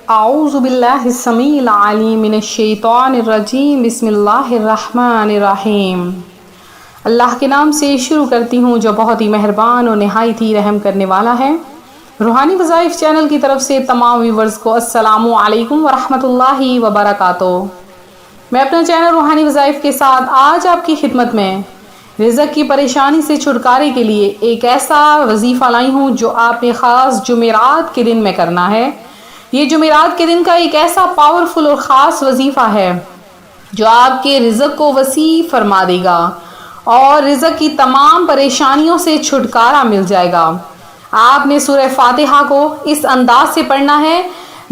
اعوذ باللہ السمیع العلیم من الشیطان الرجیم بسم اللہ الرحمن الرحیم۔ اللہ کے نام سے شروع کرتی ہوں جو بہت ہی مہربان اور نہایت ہی رحم کرنے والا ہے۔ روحانی وظائف چینل کی طرف سے تمام ویورز کو السلام علیکم ورحمۃ اللہ وبرکاتہ۔ میں اپنا چینل روحانی وظائف کے ساتھ آج آپ کی خدمت میں رزق کی پریشانی سے چھٹکارے کے لیے ایک ایسا وظیفہ لائی ہوں جو آپ نے خاص جمعرات کے دن میں کرنا ہے۔ یہ جمعرات کے دن کا ایک ایسا پاورفل اور خاص وظیفہ ہے جو آپ کے رزق کو وسیع فرما دے گا اور رزق کی تمام پریشانیوں سے چھٹکارا مل جائے گا۔ آپ نے سورہ فاتحہ کو اس انداز سے پڑھنا ہے۔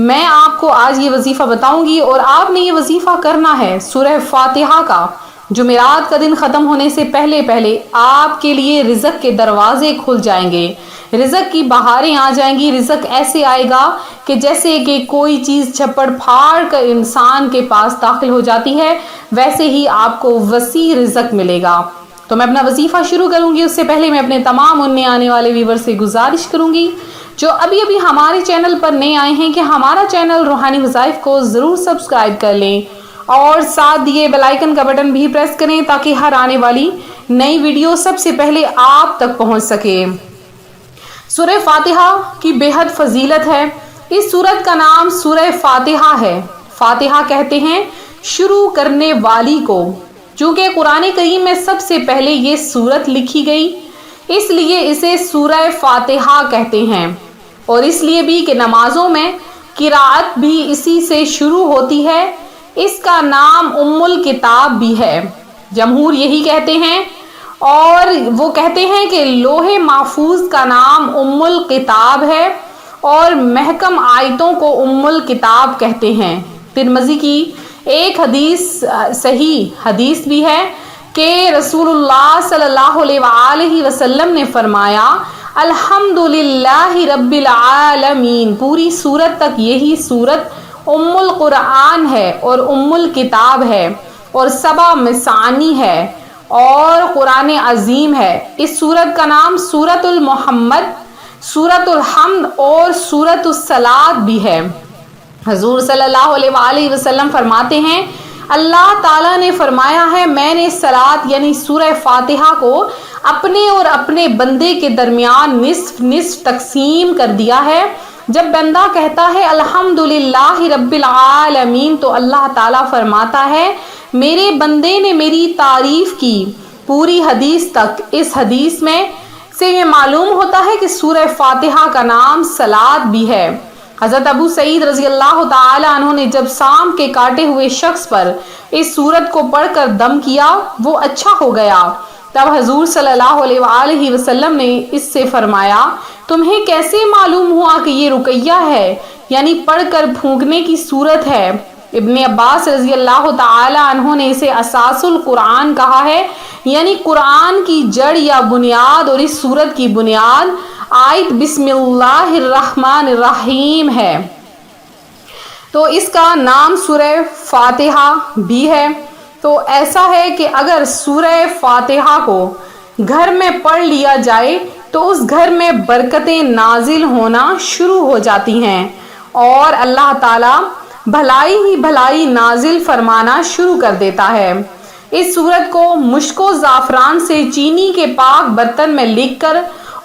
میں آپ کو آج یہ وظیفہ بتاؤں گی اور آپ نے یہ وظیفہ کرنا ہے۔ سورہ فاتحہ کا جمعرات کا دن ختم ہونے سے پہلے آپ کے لیے رزق کے دروازے کھل جائیں گے، رزق کی بہاریں آ جائیں گی۔ رزق ایسے آئے گا کہ جیسے کہ کوئی چیز چھپڑ پھاڑ کر انسان کے پاس داخل ہو جاتی ہے، ویسے ہی آپ کو وسیع رزق ملے گا۔ تو میں اپنا وظیفہ شروع کروں گی اس سے پہلے میں اپنے تمام اننے آنے والے ویور سے گزارش کروں گی جو ابھی ہمارے چینل پر نئے آئے ہیں کہ ہمارا چینل روحانی وظائف کو ضرور سبسکرائب کر لیں اور ساتھ دیے بیل آئیکن کا بٹن بھی پریس کریں تاکہ ہر آنے والی نئی ویڈیو سب سے پہلے آپ تک پہنچ سکے۔ سورہ فاتحہ کی بے حد فضیلت ہے۔ اس سورت کا نام سورہ فاتحہ ہے۔ فاتحہ کہتے ہیں شروع کرنے والی کو، چونکہ قرآن کریم میں سب سے پہلے یہ سورت لکھی گئی اس لیے اسے سورہ فاتحہ کہتے ہیں، اور اس لیے بھی کہ نمازوں میں قرأت بھی اسی سے شروع ہوتی ہے۔ اس کا نام ام الکتاب بھی ہے، جمہور یہی کہتے ہیں، اور وہ کہتے ہیں کہ لوح محفوظ کا نام ام الکتاب ہے اور محکم آیتوں کو ام الکتاب کہتے ہیں۔ ترمذی کی ایک حدیث صحیح حدیث بھی ہے کہ رسول اللہ صلی اللہ علیہ وآلہ وسلم نے فرمایا الحمدللہ رب العالمین۔ پوری سورت تک یہی سورت ام القرآن ہے اور ام الکتاب ہے اور سبع مثانی ہے اور قرآن عظیم ہے۔ اس سورت کا نام سورۃ المحمد، سورۃ الحمد اور سورۃ الصلاۃ بھی ہے۔ حضور صلی اللہ علیہ وآلہ وسلم فرماتے ہیں اللہ تعالیٰ نے فرمایا ہے میں نے صلاۃ یعنی سورہ فاتحہ کو اپنے اور اپنے بندے کے درمیان نصف نصف تقسیم کر دیا ہے۔ جب بندہ کہتا ہے الحمدللہ رب العالمین تو اللہ تعالیٰ فرماتا ہے میرے بندے نے میری تعریف کی پوری حدیث تک۔ اس حدیث میں سے یہ معلوم ہوتا ہے کہ سورہ فاتحہ کا نام صلاۃ بھی ہے۔ حضرت ابو سعید رضی اللہ تعالی عنہ نے جب سام کے کاٹے ہوئے شخص پر اس سورت کو پڑھ کر دم کیا وہ اچھا ہو گیا، تب حضور صلی اللہ علیہ وآلہ وسلم نے اس سے فرمایا تمہیں کیسے معلوم ہوا کہ یہ رقیہ ہے، یعنی پڑھ کر پھونکنے کی صورت ہے۔ ابن عباس رضی اللہ تعالی عنہ نے اسے اساس القرآن کہا ہے، یعنی قرآن کی جڑ یا بنیاد، اور اس سورت کی بنیاد آیت بسم اللہ الرحمن الرحیم ہے، تو اس کا نام سورہ فاتحہ بھی ہے۔ تو ایسا ہے کہ اگر سورہ فاتحہ کو گھر میں پڑھ لیا جائے تو اس گھر میں برکتیں نازل ہونا شروع ہو جاتی ہیں اور اللہ تعالیٰ بھلائی ہی بھلائی نازل فرمانا شروع کر دیتا ہے۔ اس سورت کو مشک و زعفران سے چینی کے پاک برتن میں لکھ کر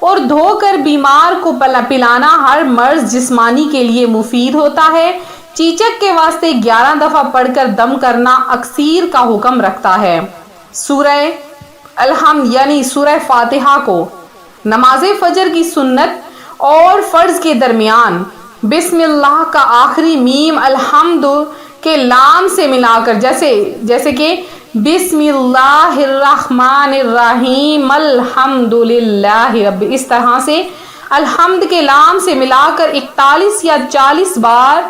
اور دھو کر بیمار کو پلانا ہر مرض جسمانی کے لیے مفید ہوتا ہے۔ چیچک کے واسطے 11 دفعہ پڑھ کر دم کرنا اکثیر کا حکم رکھتا ہے۔ سورہ الحمد یعنی سورہ فاتحہ کو نماز فجر کی سنت اور فرض کے درمیان بسم اللہ کا آخری میم الحمد کے لام سے ملا کر جیسے کہ بسم اللہ الرحمن الرحیم الحمدللہ رب، اس طرح سے الحمد کے لام سے ملا کر 41 یا 40 بار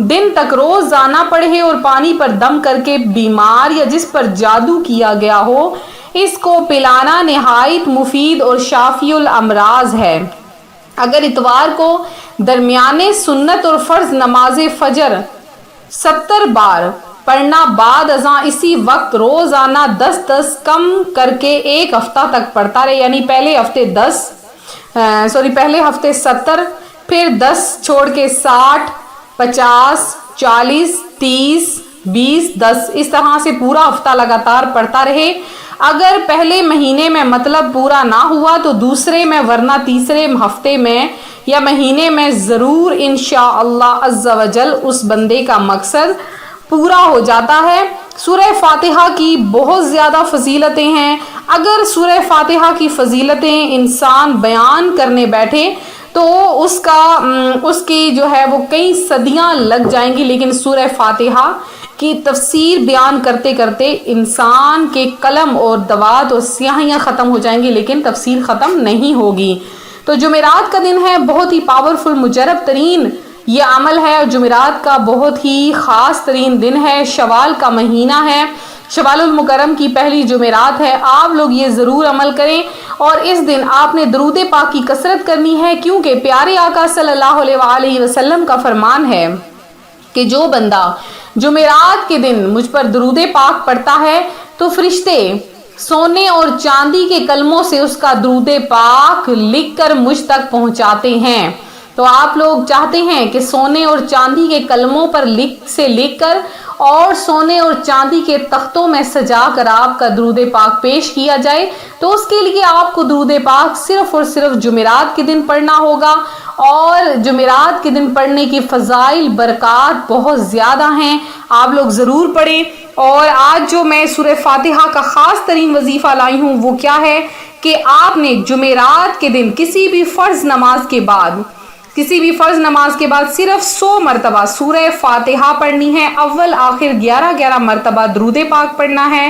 دن تک روزانہ پڑھے اور پانی پر دم کر کے بیمار یا جس پر جادو کیا گیا ہو اس کو پلانا نہایت مفید اور شافی الامراض ہے۔ اگر اتوار کو درمیانے سنت اور فرض نماز فجر 70 بار پڑھنا بعد ازاں اسی وقت روزانہ 10 کم کر کے ایک ہفتہ تک پڑھتا رہے، یعنی پہلے ہفتے 70 پھر 10 چھوڑ کے 60 50, 40, 30, 20, 10 اس طرح سے پورا ہفتہ لگاتار پڑھتا رہے. اگر پہلے مہینے میں مطلب پورا نہ ہوا تو دوسرے میں ورنہ تیسرے ہفتے میں یا مہینے میں ضرور انشاءاللہ عز و جل اس بندے کا مقصد پورا ہو جاتا ہے. سورہ فاتحہ کی بہت زیادہ فضیلتیں ہیں. اگر سورہ فاتحہ کی فضیلتیں انسان بیان کرنے بیٹھے تو اس کی جو ہے وہ کئی صدیاں لگ جائیں گی، لیکن سورہ فاتحہ کی تفسیر بیان کرتے کرتے انسان کے قلم اور دوات اور سیاہیاں ختم ہو جائیں گی، لیکن تفسیر ختم نہیں ہوگی. تو جمعرات کا دن ہے، بہت ہی پاورفل مجرب ترین یہ عمل ہے، اور جمعرات کا بہت ہی خاص ترین دن ہے. شوال کا مہینہ ہے، شوال المکرم کی پہلی جمعرات ہے. آپ لوگ یہ ضرور عمل کریں، اور اس دن آپ نے درود پاک کی کثرت کرنی ہے، کیونکہ پیارے آقا صلی اللہ علیہ وآلہ وسلم کا فرمان ہے کہ جو بندہ جمعرات کے دن مجھ پر درود پاک پڑھتا ہے تو فرشتے سونے اور چاندی کے کلموں سے اس کا درود پاک لکھ کر مجھ تک پہنچاتے ہیں. تو آپ لوگ چاہتے ہیں کہ سونے اور چاندی کے کلموں پر لکھ کر اور سونے اور چاندی کے تختوں میں سجا کر آپ کا درود پاک پیش کیا جائے، تو اس کے لیے آپ کو درود پاک صرف اور صرف جمعرات کے دن پڑھنا ہوگا. اور جمعرات کے دن پڑھنے کی فضائل برکات بہت زیادہ ہیں، آپ لوگ ضرور پڑھیں. اور آج جو میں سورہ فاتحہ کا خاص ترین وظیفہ لائی ہوں وہ کیا ہے کہ آپ نے جمعرات کے دن کسی بھی فرض نماز کے بعد صرف 100 مرتبہ سورہ فاتحہ پڑھنی ہے. اول آخر 11 مرتبہ درود پاک پڑھنا ہے.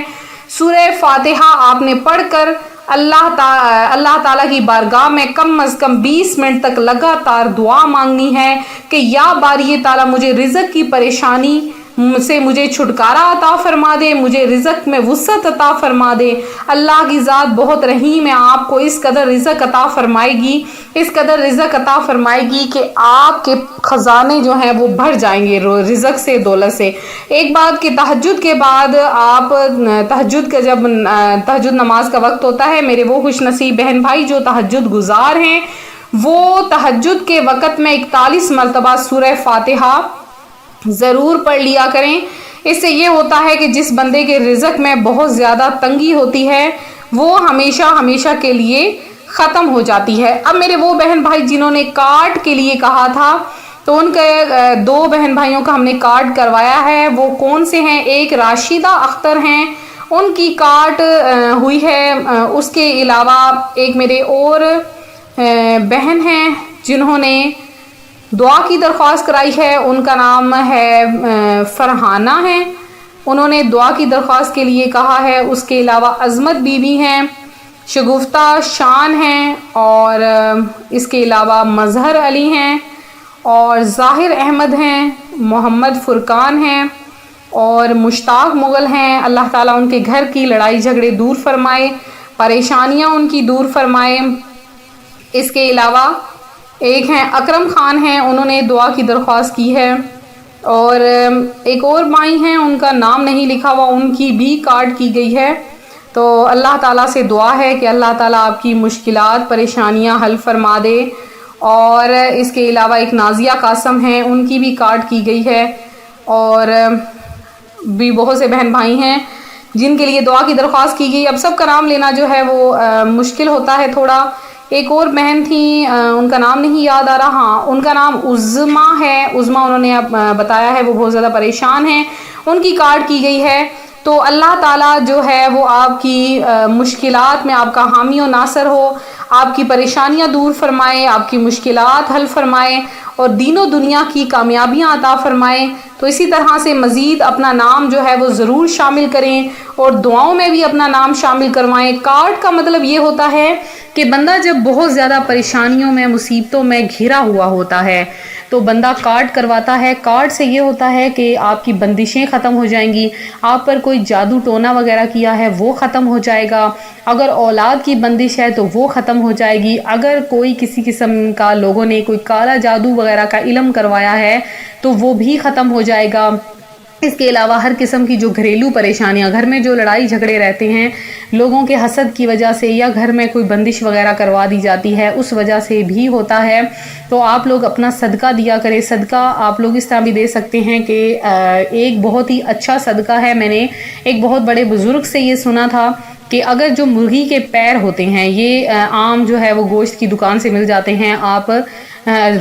سورہ فاتحہ آپ نے پڑھ کر اللہ تعالیٰ کی بارگاہ میں کم از کم 20 منٹ تک لگاتار دعا مانگنی ہے کہ یا باری تعالیٰ مجھے رزق کی پریشانی سے مجھے چھٹکارا عطا فرما دے، مجھے رزق میں وسعت عطا فرما دے. اللہ کی ذات بہت رحیم ہے، آپ کو اس قدر رزق عطا فرمائے گی کہ آپ کے خزانے جو ہیں وہ بھر جائیں گے رزق سے، دولت سے. ایک بات کہ تہجد کے بعد آپ جب تہجد نماز کا وقت ہوتا ہے، میرے وہ خوش نصیب بہن بھائی جو تہجد گزار ہیں وہ تہجد کے وقت میں 41 مرتبہ سورہ فاتحہ ضرور پڑھ لیا کریں. اس سے یہ ہوتا ہے کہ جس بندے کے رزق میں بہت زیادہ تنگی ہوتی ہے وہ ہمیشہ کے لیے ختم ہو جاتی ہے. اب میرے وہ بہن بھائی جنہوں نے کارڈ کے لیے کہا تھا تو ان کے 2 بہن بھائیوں کا ہم نے کارڈ کروایا ہے. وہ کون سے ہیں؟ ایک راشدہ اختر ہیں، ان کی کارڈ ہوئی ہے. اس کے علاوہ ایک میرے اور بہن ہیں جنہوں نے دعا کی درخواست کرائی ہے، ان کا نام ہے فرحانہ ہے، انہوں نے دعا کی درخواست کے لیے کہا ہے. اس کے علاوہ عظمت بی بی ہیں، شگفتہ شان ہیں، اور اس کے علاوہ مظہر علی ہیں، اور ظاہر احمد ہیں، محمد فرقان ہیں، اور مشتاق مغل ہیں. اللہ تعالیٰ ان کے گھر کی لڑائی جھگڑے دور فرمائے، پریشانیاں ان کی دور فرمائے. اس کے علاوہ ایک ہیں اکرم خان ہیں، انہوں نے دعا کی درخواست کی ہے. اور ایک اور مائی ہیں، ان کا نام نہیں لکھا ہوا، ان کی بھی کارڈ کی گئی ہے. تو اللہ تعالیٰ سے دعا ہے کہ اللہ تعالیٰ آپ کی مشکلات پریشانیاں حل فرما دے. اور اس کے علاوہ ایک نازیہ قاسم ہیں، ان کی بھی کارڈ کی گئی ہے. اور بھی بہت سے بہن بھائی ہیں جن کے لیے دعا کی درخواست کی گئی. اب سب کا نام لینا جو ہے وہ مشکل ہوتا ہے تھوڑا. ایک اور بہن تھی، ان کا نام نہیں یاد آ رہا، ہاں ان کا نام عظما ہے. عظما انہوں نے بتایا ہے وہ بہت زیادہ پریشان ہیں، ان کی کارڈ کی گئی ہے. تو اللہ تعالیٰ جو ہے وہ آپ کی مشکلات میں آپ کا حامی و ناصر ہو، آپ کی پریشانیاں دور فرمائے، آپ کی مشکلات حل فرمائے، اور دین و دنیا کی کامیابیاں عطا فرمائے. تو اسی طرح سے مزید اپنا نام جو ہے وہ ضرور شامل کریں، اور دعاؤں میں بھی اپنا نام شامل کروائیں. کارڈ کا مطلب یہ ہوتا ہے کہ بندہ جب بہت زیادہ پریشانیوں میں مصیبتوں میں گھرا ہوا ہوتا ہے تو بندہ کارڈ کرواتا ہے. کارڈ سے یہ ہوتا ہے کہ آپ کی بندشیں ختم ہو جائیں گی، آپ پر کوئی جادو ٹونا وغیرہ کیا ہے وہ ختم ہو جائے گا، اگر اولاد کی بندش ہے تو وہ ختم ہو جائے گی، اگر کوئی کسی قسم کا لوگوں نے کوئی کالا جادو وغیرہ کا علم کروایا ہے تو وہ بھی ختم ہو جائے گا. اس کے علاوہ ہر قسم کی جو گھریلو پریشانیاں، گھر میں جو لڑائی جھگڑے رہتے ہیں لوگوں کے حسد کی وجہ سے، یا گھر میں کوئی بندش وغیرہ کروا دی جاتی ہے اس وجہ سے بھی ہوتا ہے، تو آپ لوگ اپنا صدقہ دیا کریں۔ صدقہ آپ لوگ اس طرح بھی دے سکتے ہیں کہ ایک بہت ہی اچھا صدقہ ہے، میں نے ایک بہت بڑے بزرگ سے یہ سنا تھا کہ اگر جو مرغی کے پیر ہوتے ہیں، یہ عام جو ہے وہ گوشت کی دکان سے مل جاتے ہیں، آپ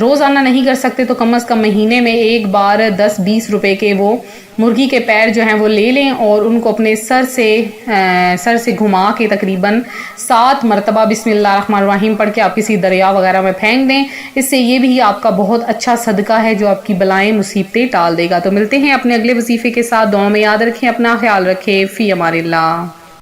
روزانہ نہیں کر سکتے تو کم از کم مہینے میں ایک بار 10-20 روپے کے وہ مرغی کے پیر جو ہیں وہ لے لیں اور ان کو اپنے سر سے گھما کے تقریباً 7 مرتبہ بسم اللہ الرحمن الرحیم پڑھ کے آپ کسی دریا وغیرہ میں پھینک دیں۔ اس سے یہ بھی آپ کا بہت اچھا صدقہ ہے جو آپ کی بلائیں مصیبتیں ٹال دے گا۔ تو ملتے ہیں اپنے اگلے وظیفے کے ساتھ، دعاؤں میں یاد رکھیں، اپنا خیال رکھیں، فی امان اللہ۔